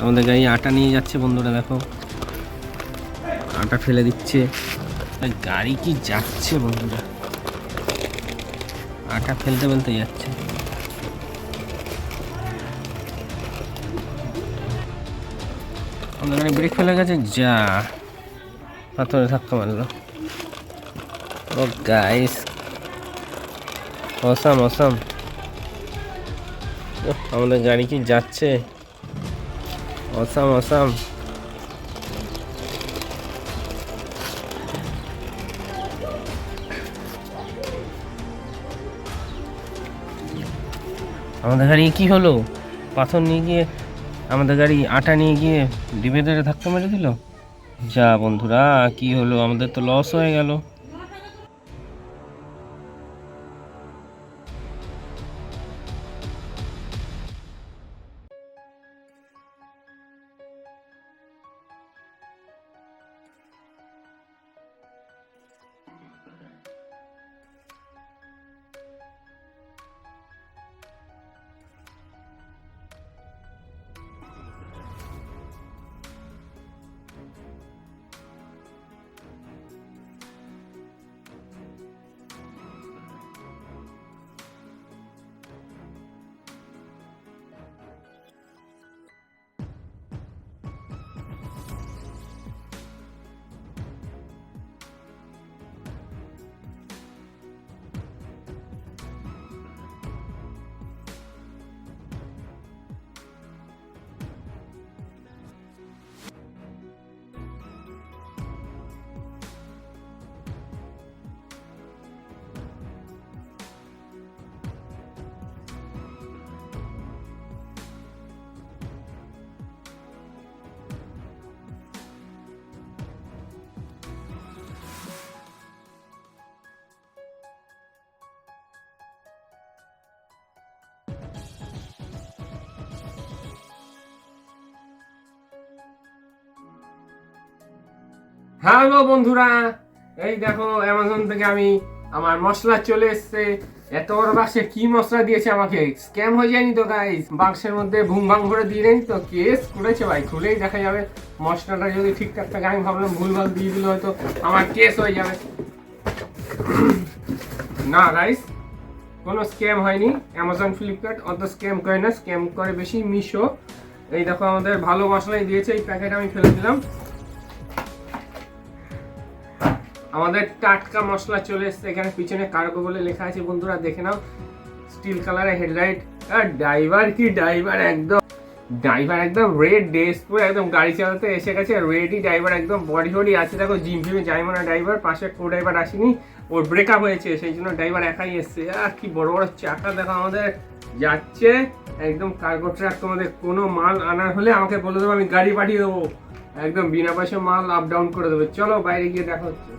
আমাদের গাড়ি আটা নিয়ে যাচ্ছে বন্ধুরা, দেখো আটা ফেলে দিচ্ছে। গাড়ি কি যাচ্ছে বন্ধুরা, আটা ফেলতে ফেলতে যাচ্ছে। আমাদের গাড়ি ব্রেক ফেলে গেছে, যা পাথরে ধাক্কা মারলো। ও গাইস, অসাম অসাম। আমাদের গাড়ি কি যাচ্ছে, অসাম অসাম। আমাদের গাড়ি কি হলো, পাথর নিয়ে গিয়ে আমাদের গাড়ি আটা নিয়ে গিয়ে ডিবে ধরে ধাক্কা মেরে দিল। যা বন্ধুরা, কি হলো, আমাদের তো লস হয়ে গেল। হ্যালো বন্ধুরা, এই দেখো অ্যামাজন থেকে আমি আমার মশলা চলে এসছে। এত বড় বাক্সে কি মশলা দিয়েছে আমাকে, স্ক্যাম হয়ে যায়নি তো গাইস? বাক্সের মধ্যে ভুং ভাং করে দিয়ে নেই তো, কেস করেছে ভাই, খুলেই দেখা যাবে মশলাটা যদি ঠিকঠাক থাকে। আমি ভাবলাম ভুলভাল দিয়ে দিলে হয়তো আমার কেস হয়ে যাবে। না গাইস, কোনো স্ক্যাম হয়নি। অ্যামাজন ফ্লিপকার্ট অত স্ক্যাম করে না, স্ক্যাম করে বেশি মিশো। এই দেখো আমাদের ভালো মশলাই দিয়েছে, এই প্যাকেট আমি ফেলে দিলাম। আমাদের টাটকা মশলা চলে এসছে। এখানে পিছনে কার্গো বলে লেখা আছে বন্ধুরা, দেখে নাও। স্টিল কালারের হেডলাইট। আর ড্রাইভার কি ড্রাইভার, একদম রেড ড্রেস পরে একদম গাড়ি চালাতে এসে গেছে। রেডি ড্রাইভার, একদম বডি হডি আছে। দেখো জিম ফিমে যাই মনে ড্রাইভার, পাশে কো ড্রাইভার আসেনি, ওর ব্রেকআপ হয়েছে, সেই জন্য ড্রাইভার একাই এসছে। আর কি বড় বড় চাকা দেখো আমাদের যাচ্ছে, একদম কার্গো ট্রাক। তোমাদের কোনো মাল আনার হলে আমাকে বলে দেবো, আমি গাড়ি পাঠিয়ে দেবো, একদম বিনা পয়সা মাল আপ ডাউন করে দেবে। চলো বাইরে গিয়ে দেখা হচ্ছে।